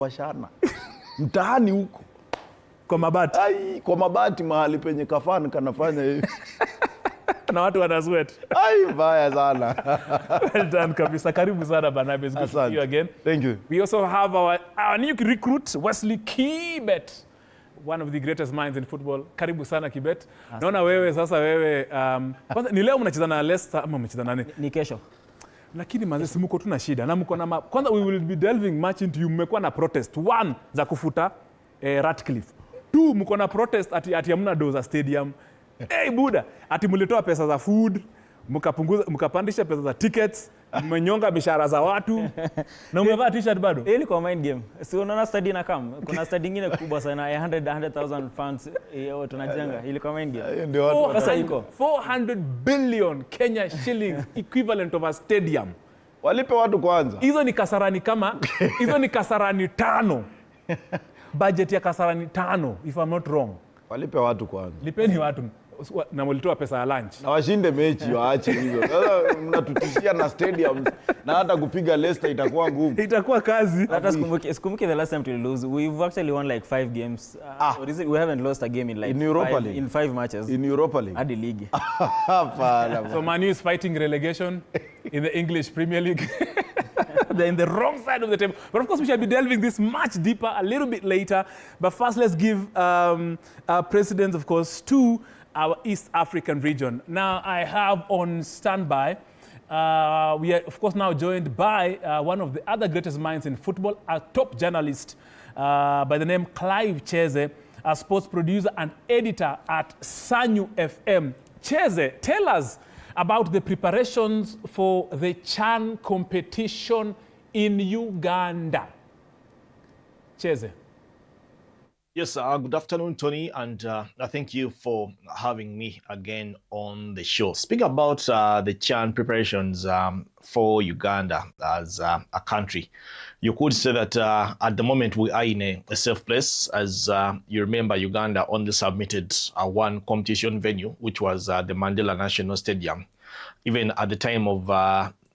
washana. Mtaani huko. Kwa mabati. Ai, kwa mabati mahali penye kafani kanafanya hivi. Na watu wana sweat. Ai, mbaya sana. Well done kabisa. Karibu sana Barnabe. It's good to see you again. Thank you. We also have our new recruit, Wesley Kibet. One of the greatest minds in football. Karibu sana Kibet. Naona wewe sasa wewe kwanza ni leo mnacheza na Leicester ama mnacheza nani? Ni kesho. Lakini manze mko tu na shida. Na mko na kwanza we will be delving much into you. Mmekuwa na protest. One za kufuta Ratcliffe. Two mko na protest ati hamna do za stadium. Buda, ati mlitoa pesa za food, mkapandisha pesa za tickets, mmenyonga mishahara za watu. Na umevaa t-shirt bado? Ili kwa mind game. Si unaona study na kam. Kuna study nyingine kubwa sana 100,000 fans tunajenga. Ili kwa mind game. Ndio watu sasa iko 400 billion Kenya shillings equivalent of a stadium. Walipe watu kwanza. Hizo ni kasarani 5. Budget ya kasarani 5 if I'm not wrong. Walipe watu kwanza. Lipeni watu na mlitoa pesa ya lunch. Na washinde mechi waache hivyo. Sasa mnatutishia na stadium na hata kupiga Leicester itakuwa ngumu. Itakuwa kazi. Hata sikumbuki the last time we lose. We've actually won like 5 games. Or is it we haven't lost a game in like in 5 matches. In Europa League. Hadi league. So Man U is fighting relegation in the English Premier League. They're in the wrong side of the table. But of course, we shall be delving this much deeper a little bit later. But first, let's give our president, of course, to our East African region. Now, I have on standby, we are, of course, now joined by one of the other greatest minds in football, a top journalist by the name Clive Cheze, a sports producer and editor at Sanyu FM. Cheze, tell us about the preparations for the CHAN competition in Uganda. Cheze. Yes, good afternoon, Tony, and thank you for having me again on the show. Speaking about the CHAN preparations for Uganda as a country, you could say that at the moment we are in a safe place. As you remember, Uganda only submitted one competition venue, which was the Mandela National Stadium. Even at the time of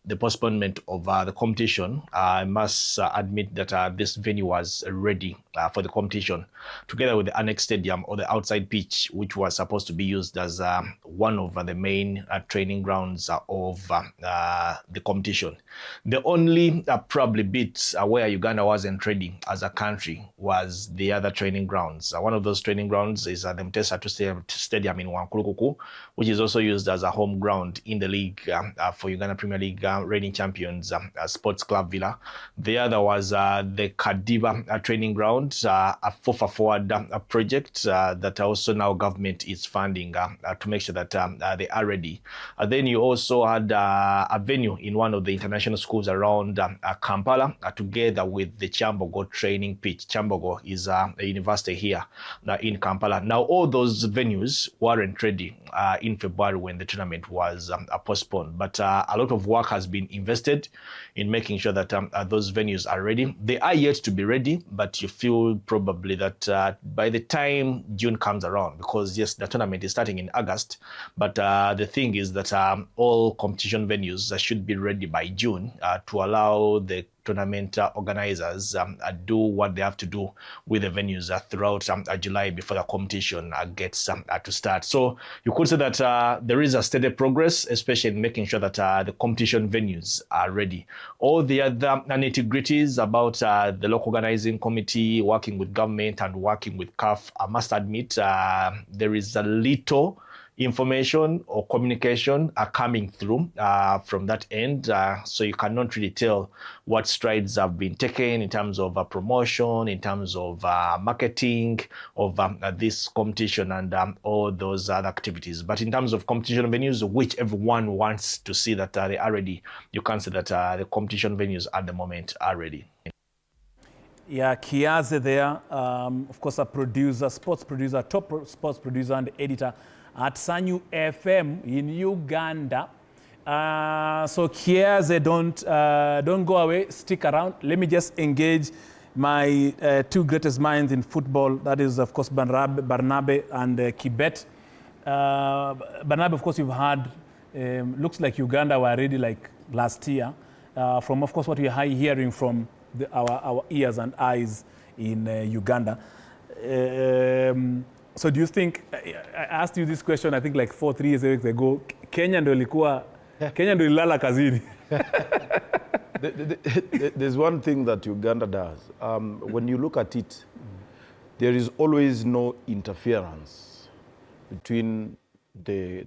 the postponement of the competition, I must admit that this venue was ready for the competition, together with the annex stadium or the outside pitch, which was supposed to be used as one of the main training grounds of the competition. The only probably bit where Uganda wasn't ready as a country was the other training grounds. One of those training grounds is the Mutesa Stadium in Wankulukuku, which is also used as a home ground in the league for Uganda Premier League reigning champions Sports Club Villa. The other was the Kadiba training ground, a FOFA forward project that also now government is funding to make sure that they are ready. Then you also had a venue in one of the international schools around Kampala, together with the Kyambogo training pitch. Kyambogo is a university here in Kampala. Now all those venues weren't ready in February when the tournament was postponed, but a lot of work has been invested in making sure that those venues are ready. They are yet to be ready, but you feel probably that by the time June comes around, because yes, the tournament is starting in August, but the thing is that all competition venues should be ready by June to allow the tournament organizers do what they have to do with the venues throughout July before the competition gets to start. So you could say that there is a steady progress, especially in making sure that the competition venues are ready. All the other nitty-gritties about the local organizing committee, working with government and working with CAF, I must admit there is a little information or communication are coming through from that end. So you cannot really tell what strides have been taken in terms of promotion, in terms of marketing of this competition and all those other activities. But in terms of competition venues, which everyone wants to see that they are ready, you can say that the competition venues at the moment are ready. Yeah, Kiaze there, of course, a producer, sports producer, top sports producer and editor at Sanyu FM in Uganda. So Kiaze, don't go away, stick around. Let me just engage my two greatest minds in football. That is, of course, Barnabe and Kibet. Barnabe, of course, you've had, looks like Uganda were ready like last year. From, of course, what we're hearing from our ears and eyes in Uganda. So do you think, I asked you this question, I think like 3 years ago, Kenya ndio ilala kazini. There's one thing that Uganda does. When you look at it, there is always no interference between the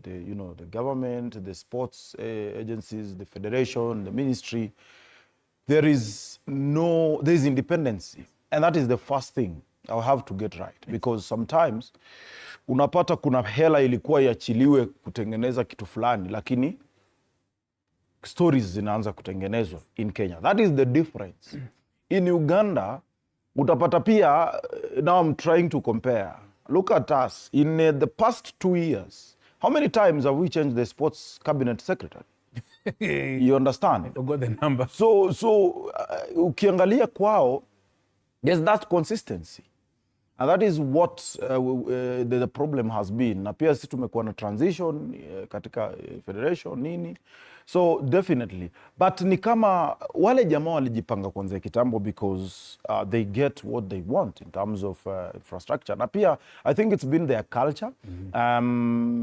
government, the sports agencies, the federation, the ministry. There is independence. And that is the first thing I'll have to get right. Because sometimes unapata kuna hela ilikuwa iachiliwe kutengeneza kitu fulani, lakini stories zinaanza kutengenezwa in Kenya. That is the difference. In Uganda, utapata pia, now I'm trying to compare. Look at us. In the past 2 years, how many times have we changed the sports cabinet secretary? You understand? I forgot the number. So ukiangalia kwao, there's that consistency. And that is what the problem has been. Na pia sisi tumekuwa na transition katika federation nini. So definitely. But ni kama wale jamaa walijipanga kwanza kitambo because they get what they want in terms of infrastructure. Na pia I think it's been their culture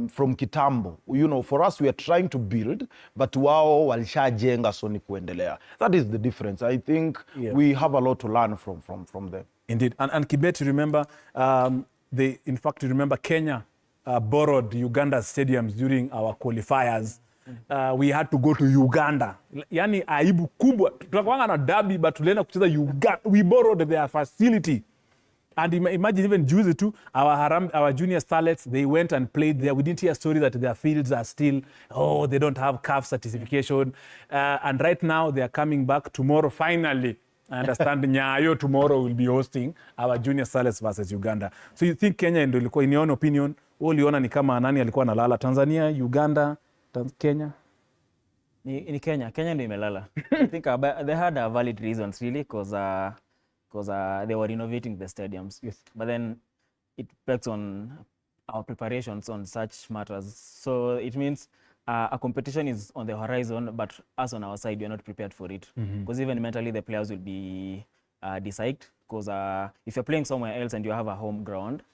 from kitambo. You know, for us we are trying to build, but wao walishajenga so ni kuendelea. That is the difference. I think we have a lot to learn from them. Indeed. And Kibet, you remember, in fact, you remember Kenya borrowed Uganda's stadiums during our qualifiers. We had to go to Uganda. Yani aibu kubwa. Tunakuanga na derby, but tulienda kucheza Uganda. We borrowed their facility. And imagine even Juicy too, our junior starlets, they went and played there. We didn't hear a story that their fields are still, they don't have CAF certification. And right now, they are coming back tomorrow, finally. I understand Nyayo tomorrow will be hosting our junior starlets versus Uganda. So you think Kenya ndio ilikuwa, in your own opinion, uliona ni kama nani alikuwa analala? Tanzania, Uganda, Kenya? Ni Kenya. Kenya ndio imelala. I think they had valid reasons really because they were renovating the stadiums. Yes. But then it depends on our preparations on such matters. So it means a competition is on the horizon, but us on our side, we are not prepared for it. Because even mentally, the players will be decided. Because if you're playing somewhere else and you have a home ground,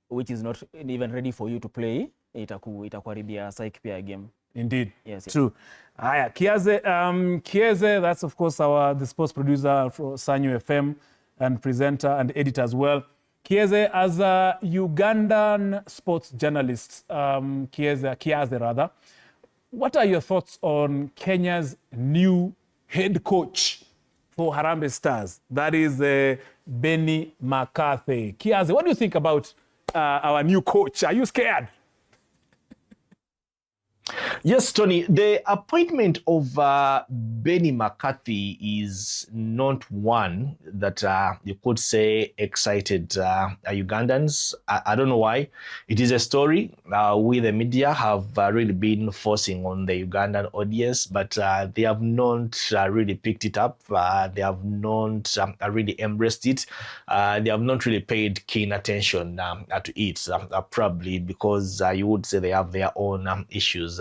which is not even ready for you to play, itakuharibia psyche pia game. Indeed. Yes. True. Haya, Kieze, that's of course the sports producer for Sanyu FM and presenter and editor as well. Kieze, as a Ugandan sports journalist, Kieze rather, what are your thoughts on Kenya's new head coach for Harambee Stars? That is Benny McCarthy. Kieze, what do you think about our new coach? Are you scared? Yes, Tony, the appointment of Benny McCarthy is not one that you could say excited Ugandans. I don't know why. It is a story we, the media, have really been forcing on the Ugandan audience, but they have not really picked it up. They have not really embraced it. They have not really paid keen attention to it, probably because you would say they have their own issues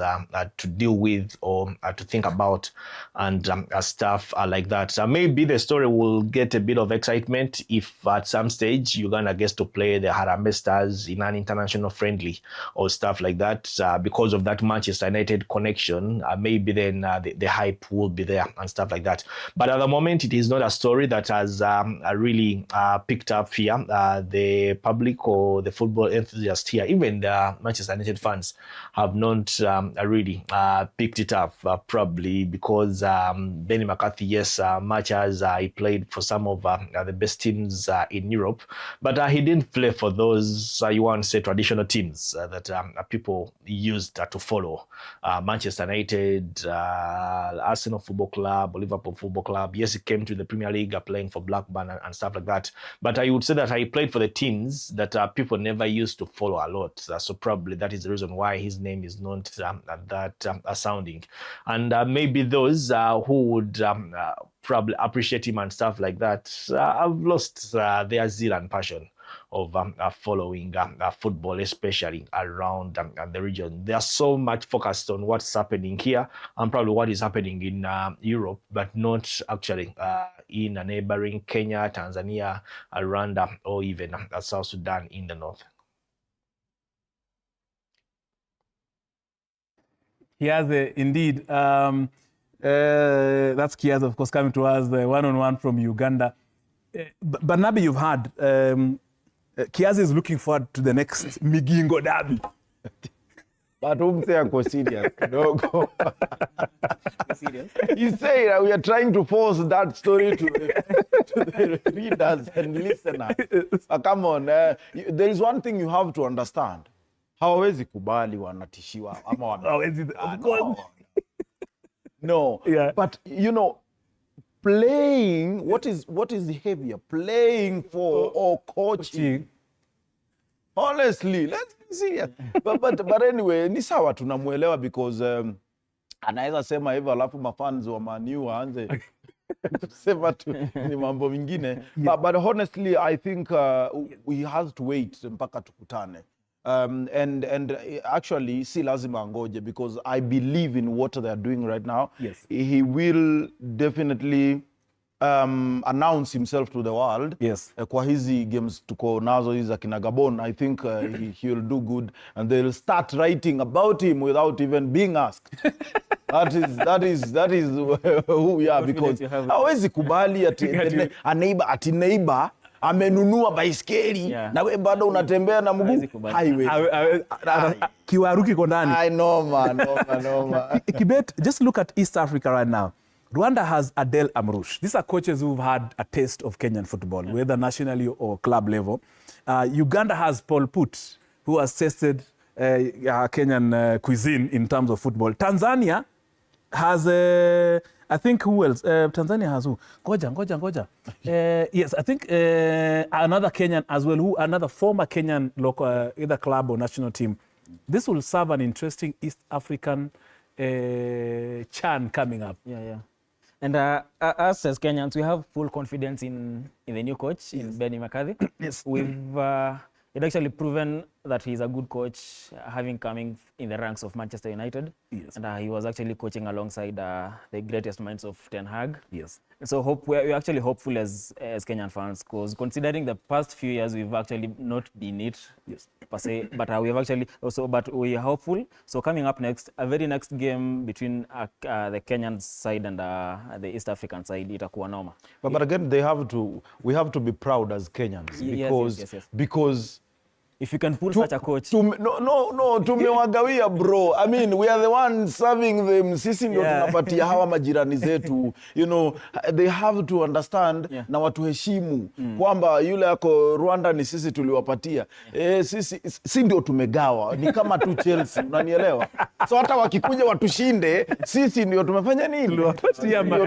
to deal with or to think about and stuff like that. Maybe the story will get a bit of excitement if at some stage Uganda gets to play the Harambee Stars in an international friendly or stuff like that. Because of that Manchester United connection, maybe then the hype will be there and stuff like that. But at the moment, it is not a story that has really picked up here. The public or the football enthusiasts here, even the Manchester United fans, have not really picked it up, probably because Benny McCarthy, yes, much as he played for some of the best teams in Europe, but he didn't play for those, you want to say, traditional teams that people used to follow. Manchester United, Arsenal Football Club, Liverpool Football Club. Yes, he came to the Premier League playing for Blackburn and stuff like that. But I would say that he played for the teams that people never used to follow a lot. So probably that is the reason why his name is not that sounding. And maybe those who would probably appreciate him and stuff like that have lost their zeal and passion of following football, especially around the region. They are so much focused on what's happening here and probably what is happening in Europe, but not actually in a neighboring Kenya, Tanzania, Rwanda, or even South Sudan in the north. Kiaze, indeed. That's Kiaze, of course, coming to us one-on-one from Uganda. But Nabi, you've heard, Kiaze is looking forward to the next Migingo derby. But umse ako serious kidogo. Serious? He's saying that we are trying to force that story to the readers and listeners. Come on, there is one thing you have to understand. Hawezi kubali wanatishiwa ama Of course. No, Yeah. But you know, playing, what is heavier, playing for or coaching? Honestly, let's be serious. but anyway, ni sawa tunamuelewa because anaweza sema hivyo alafu mafans wa Man U waanze kusema tu ni mambo mingine. But honestly, I think he has to wait mpaka tukutane. And actually, si lazima angoje because I believe in what they are doing right now. Yes. He will definitely announce himself to the world. Yes. Kwa hizi games tuko nazo hizi za kina Gabon, I think he'll do good and they'll start writing about him without even being asked. That is who we are because hawezi kubali ati neighbor amenunua baiskeli na we bado unatembea na mguu highway. Kiwaru kiko ndani. I know man. Kibet, just look at East Africa right now. Rwanda has Adel Amrouche. These are coaches who've had a taste of Kenyan football, whether nationally or club level. Uganda has Paul Put, who has tasted Kenyan cuisine in terms of football. Tanzania has, I think, who else? Tanzania has who? Ngoja. Yes, I think another Kenyan as well, another former Kenyan local, either club or national team. This will serve an interesting East African chan coming up. Yeah. And us as Kenyans, we have full confidence in the new coach, in Benny McCarthy. Yes. It actually proven that he's a good coach, having coming in the ranks of Manchester United. Yes. And he was actually coaching alongside the greatest minds of Ten Hag. Yes. So we're actually hopeful as Kenyan fans, because considering the past few years, we've actually not been it, Yes. per se, but we've actually also, but we are hopeful. So coming up next, a very next game between the Kenyan side and the East African side, itakuwa noma. But again, we have to be proud as Kenyans Yes. because if you can pull such a coach. No, tumewagawia bro. I mean, we are the ones serving them. Sisi ndio tunapatia hawa majirani zetu. You know, they have to understand na watuheshimu kwamba yule yako Rwanda ni sisi tuliwapatia. Sisi ndio tumegawa. Ni kama tu Chelsea, unanielewa? So hata wakikuja watushinde, sisi ndio tumefanya nini? Ndio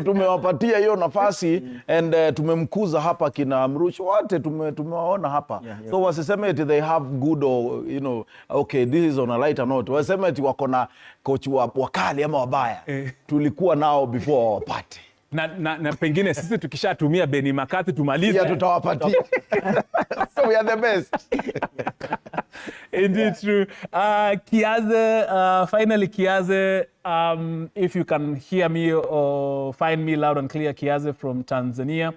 tumewapatia hiyo nafasi and tumemkuza hapa kina Amrouche wote tumewaona hapa. So wasiseme eti they have good or you know, okay, this is on a lighter note. Wasema eti wako na coach wakali ama wabaya. Tulikuwa nao before wapate. Na pengine sisi tukishatumia Benny McCarthy tumalize. Yeah, tutawapatia. So we are the best. Indeed true. Kiaze, finally Kiaze, if you can hear me or find me loud and clear, Kiaze from Tanzania,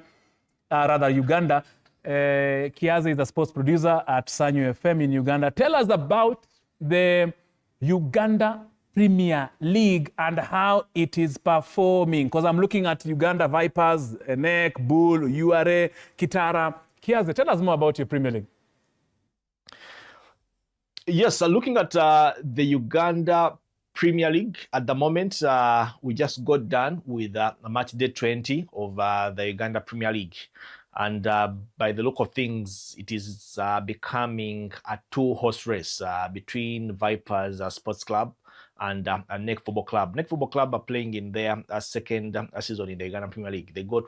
rather Uganda. Kiaze is a sports producer at Sanyu FM in Uganda. Tell us about the Uganda Premier League and how it is performing. Because I'm looking at Uganda Vipers, NEC, Bull, URA, Kitara. Kiaze, tell us more about your Premier League. Yes, looking at the Uganda Premier League at the moment, we just got done with match day 20 of the Uganda Premier League. And by the look of things, it is becoming a two-horse race between Vipers Sports Club and NEC Football Club. NEC Football Club are playing in their second season in the Uganda Premier League. They got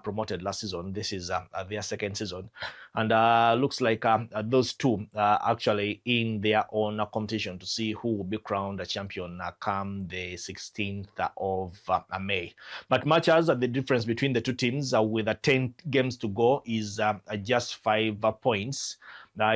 promoted last season. This is their second season. And looks like those two are actually in their own competition to see who will be crowned a champion come the 16th of May. But much as the difference between the two teams with 10 games to go is just 5 points.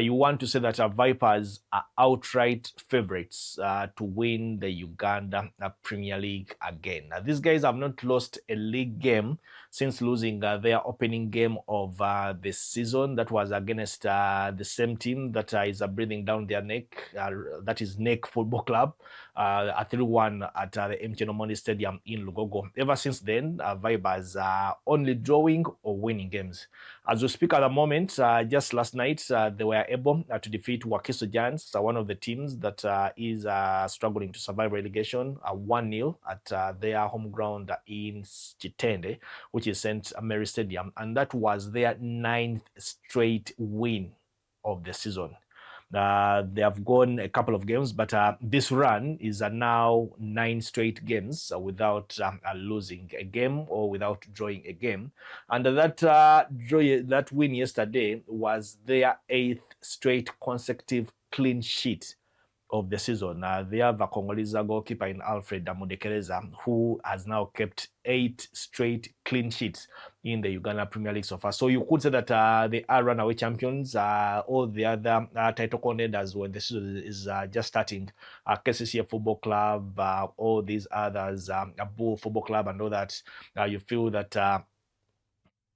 You want to say that Vipers are outright favorites to win the Uganda Premier League again. These guys have not lost a league game since losing their opening game of the season. That was against the same team that is breathing down their neck. That is NEC Football Club, a 3-1 at the MTN Omondi Stadium in Lugogo. Ever since then, Vipers are only drawing or winning games. As we speak at the moment, just last night, they were able to defeat Wakiso Giants, one of the teams that is struggling to survive relegation, 1-0 at their home ground in Chitende, which is St. Mary Stadium. And that was their 9th straight win of the season. They have gone a couple of games, but this run is now 9 straight games without losing a game or without drawing a game. And that win yesterday was their 8th straight consecutive clean sheet of the season. They have a Congolese goalkeeper in Alfred Mudekereza, who has now kept 8 straight clean sheets in the Uganda Premier League so far. So you could say that they are runaway champions. All the other title contenders when the season is just starting, KCCA Football Club, all these others, Bull Football Club and all that, you feel that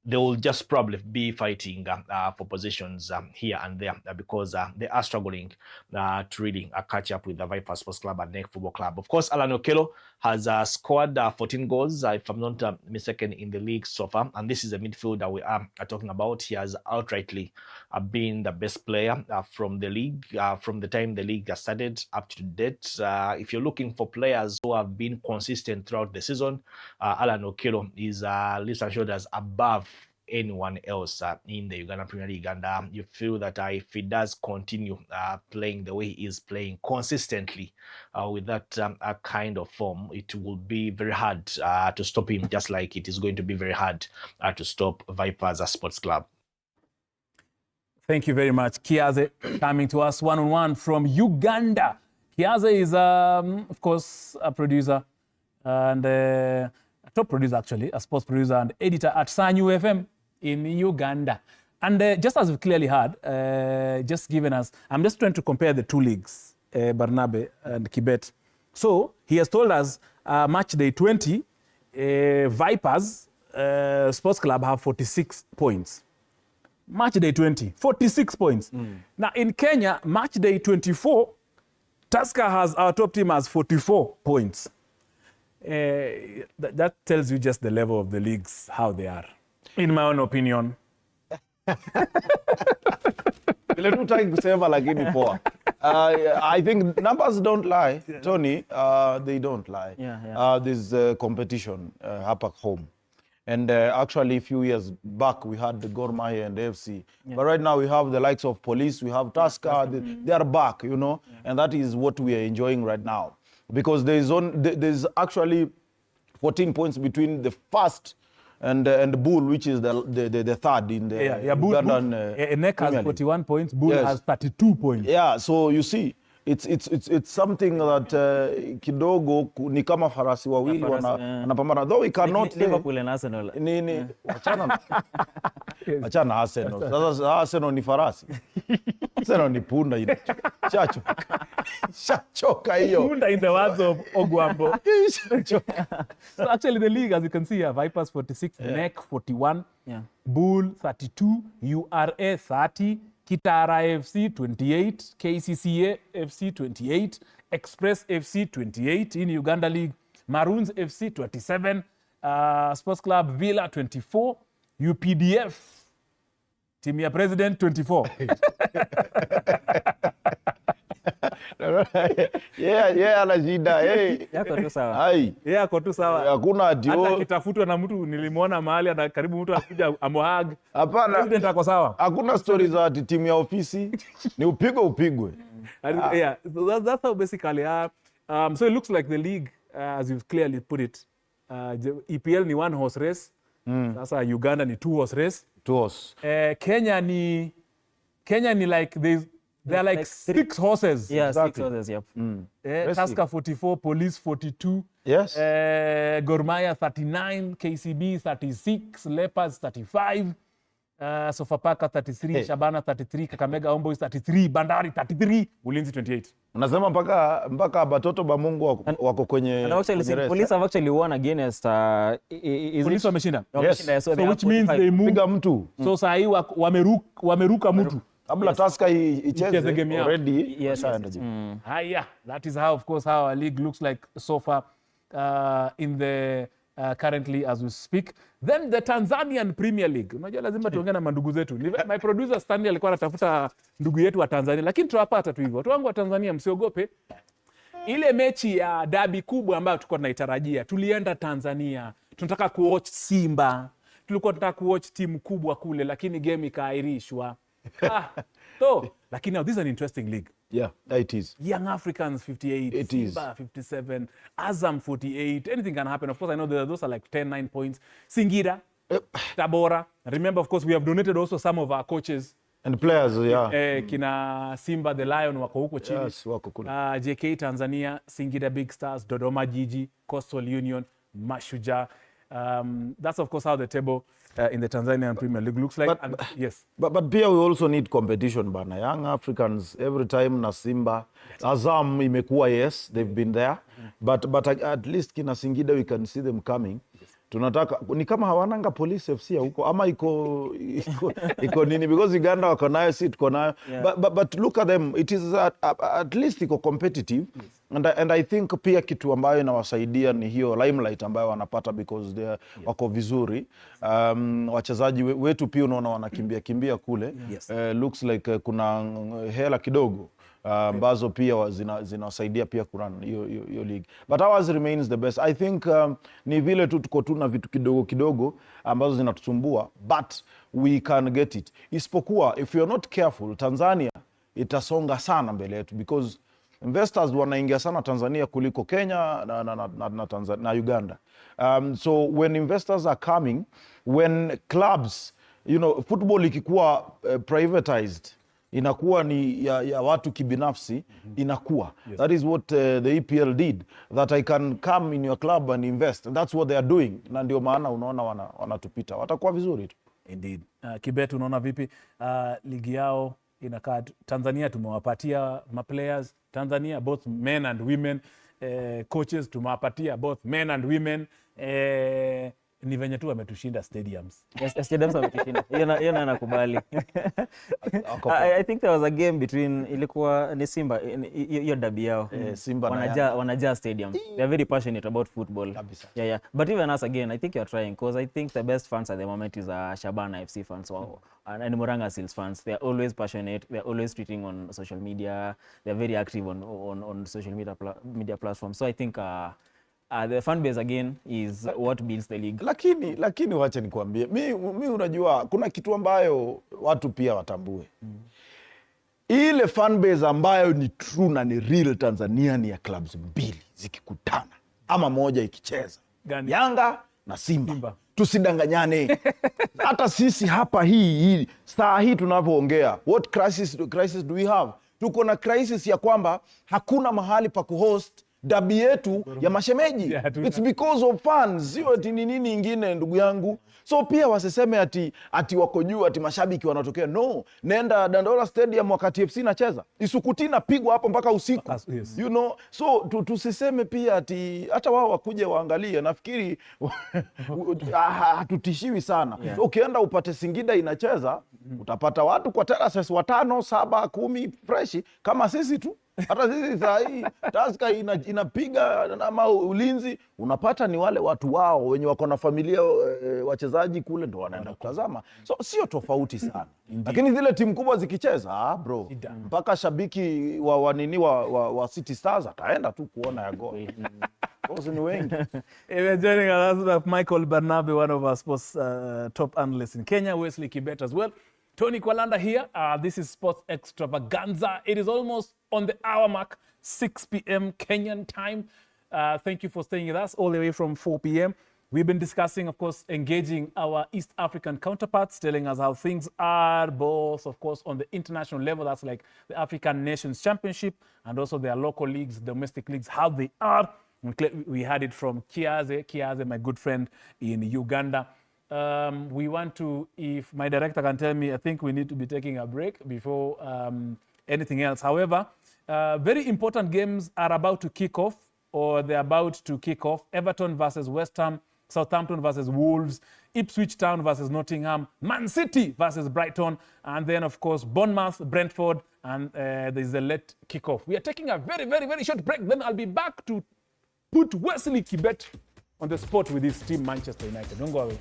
they will just probably be fighting for positions here and there because they are struggling to really catch up with the Vipers Sports Club and NEC Football Club. Of course, Alan Okello has scored 14 goals, if I'm not mistaken, in the league so far. And this is a midfielder we are talking about. He has outrightly been the best player from the league, from the time the league started up to date. If you're looking for players who have been consistent throughout the season, Alan Okello is leaps and shoulders above anyone else in the Uganda Premier League, and you feel that if he does continue playing the way he is playing consistently with that kind of form, it will be very hard to stop him, just like it is going to be very hard to stop Vipers Sports Club. Thank you very much. Kiaze coming to us one-on-one from Uganda. Kiaze is, of course, a producer and a top producer, actually, a sports producer and editor at Sanyu FM in Uganda. And just as we've clearly heard, just given us, I'm just trying to compare the two leagues, Barnabe and Kibet. So he has told us match day 20, Vipers Sports Club have 46 points. Match day 20, 46 points. Now in Kenya, match day 24, Tusker has, our top team has 44 points. That tells you just the level of the leagues, how they are, in my own opinion. I think numbers don't lie, Tony. They don't lie. There's competition up at home. And actually, a few years back, we had the Gor Mahia and the AFC. But right now, we have the likes of Police, we have Tusker. They are back, you know, and that is what we are enjoying right now. Because there's actually 14 points between the first and the Bull, which is the third in the Ugandan NEC has 41 points, Bull has 32 points. Yeah, so you see, it's something that kidogo ni kama farasi wawili wanapambana. Though we cannot say Liverpool and Arsenal. Achana Arsenal. Sasa Arsenal ni farasi. Arsenal ni punda ile. Shachoka hiyo. Punda in the words of Ogwambo. So actually the league, as you can see here, Vipers 46, NEC 41, Bull 32, URA 30, Kitara FC 28, KCCA FC 28, Express FC 28 in Uganda League, Maroons FC 27, Sports Club Villa 24, UPDF, Team ya President 24. Anajida. Yako tu sawa. Hai. Yako tu sawa. Hakuna adio. Hata kitafutwa na mtu, nilimwona mahali na karibu mtu anakuja amohag. Hapana. President ako sawa. Hakuna stories za timu ya ofisi. Ni upigwe. Yeah, so that's how basically So it looks like the league, as you've clearly put it, the EPL ni one horse race. Sasa Uganda ni two horse race. Two horse. Kenya ni like there are like six horses. Yeah, Exactly. 6 others, yep. Tusker 44, Police 42. Yes. Gor Mahia 39, KCB 36, Leopards 35, Sofapaka 33, Shabana 33, Kakamega Homeboys 33, Bandari 33, Ulinzi 28. Unasema mpaka batoto ba Mungu wako kwenye And actually, kwenye race, police have actually won against Police wameshinda. Yes. So which means they move. Piga mtu. So saa hii wameruka mtu. Kabla Tusker icheze game yao. already. Yes. Haya, that is how, of course, how our league looks like so far in the currently as we speak. Then the Tanzanian Premier League. Unajua lazima tuongee na mandugu zetu. My producer Stanley alikuwa anatafuta ndugu yetu wa Tanzania, lakini tunawapata tu hivyo. Watu wangu wa Tanzania, msiogope. Ile mechi ya dabi kubwa ambayo tulikuwa tunaitarajia, tulienda Tanzania. Tunataka kuwatch Simba. Tulikuwa tunataka kuwatch timu kubwa kule, lakini game ikaahirishwa. Lakini now this is an interesting league. Yeah, it is. Young Africans 58, It Simba 57, Azam 48. Anything can happen. Of course, I know those are like 10-9 points. Singida, Tabora. Remember, of course, we have donated also some of our coaches. And players, yeah. Kina Simba the Lion wako huko chini. Yes, wako kule. JK Tanzania, Singida Big Stars, Dodoma Jiji, Coastal Union, Mashujaa. That's of course how the table in the Tanzanian Premier League looks like. Yes. But pia we also need competition bana. Young Africans every time na Simba. Azam imekuwa, yes, they've been there. But at least kina Singida we can see them coming. Tunataka ni kama hawananga Police FC huko ama iko nini, because Uganda wako nayo, si tuko nayo. But look at them, it is at least iko competitive. And I think pia kitu ambayo inawasaidia ni hiyo limelight ambayo wanapata, because they wako vizuri. Wachezaji wetu pia unaona wanakimbia kule. Looks like kuna hela kidogo ambazo pia zinawasaidia pia kurun hiyo league. But ours remains the best. I think ni vile tu tuko tu na vitu kidogo ambazo zinatusumbua, but we can get it. Isipokuwa if you're not careful, Tanzania itasonga sana mbele yetu, because investors wanaingia sana Tanzania kuliko Kenya na Uganda. So when investors are coming, when clubs, football ikikuwa privatized, inakuwa ni ya watu kibinafsi, inakuwa. Yes. That is what the EPL did, that I can come in your club and invest. And that's what they are doing. Na ndio maana unaona wanatupita. Watakuwa vizuri tu. Indeed. Kibet, unaona vipi ligi yao inakaa? Tanzania tumewapatia players. Tanzania both men and women, coaches tumewapatia both men and women. Ni venye tu wametushinda stadiums. Yes, stadiums wametushinda. Hiyo nakubali. I think there was a game between ilikuwa ni Simba, hiyo dabi yao. Simba wanajaa stadiums. They are very passionate about football. Yeah. But even us again, I think you are trying, because I think the best fans at the moment is Shabana FC fans and Muranga Seals fans. They are always passionate. They are always tweeting on social media. They are very active on social media platforms. So I think the fan base again is what builds the league. Lakini wacha nikwambie, mi unajua kuna kitu ambayo watu pia watambue. Ile fan base ambayo ni true na ni real Tanzania ni ya clubs mbili zikikutana ama moja ikicheza. Yanga na Simba. Tusidanganyane. Hata sisi hapa hii saa hii tunavyoongea, what crisis do we have? Tuko na crisis ya kwamba hakuna mahali pa kuhost dabi yetu ya mashemeji. It's because of fans. Sio ati nini ingine, ndugu yangu. So pia wasiseme ati wako juu, ati mashabiki wanatokea. No, nenda Dandola Stadium wakati FC nacheza, Isukuti napigwa hapo mpaka usiku. Yes. So tusiseme pia ati hata wao wakuje waangalie. Nafikiri hatutishiwi sana. So ukienda upate Singida inacheza, utapata watu kwa terraces 5, 7, 10 fresh kama sisi tu. Hata sisi saa hii Tusker inapiga na Ulinzi, unapata ni wale watu wao wenye wako na familia wachezaji kule ndo wanaenda kutazama. So sio tofauti sana. Lakini zile timu kubwa zikicheza, bro, mpaka shabiki wa City Stars ataenda tu kuona ya goal. Those ni wengi. We're joining us, Michael Barnabe, one of our sports top analysts in Kenya, Wesley Kibet as well. Tony Kwalanda here. This is Sports Extravaganza. It is almost on the hour mark, 6 p.m. Kenyan time. Thank you for staying with us all the way from 4 p.m. We've been discussing, of course, engaging our East African counterparts, telling us how things are, both, of course, on the international level. That's like the African Nations Championship, and also their local leagues, domestic leagues, how they are. We had it from Kiaze, my good friend in Uganda. We want to, if my director can tell me, I think we need to be taking a break before anything else. However, very important games are about to kick off, or they're about to kick off. Everton versus West Ham, Southampton versus Wolves, Ipswich Town versus Nottingham, Man City versus Brighton, and then, of course, Bournemouth, Brentford, and there's a late kickoff. We are taking a very, very, very short break. Then I'll be back to put Wesley Kibet on the spot with his team, Manchester United. Don't go away.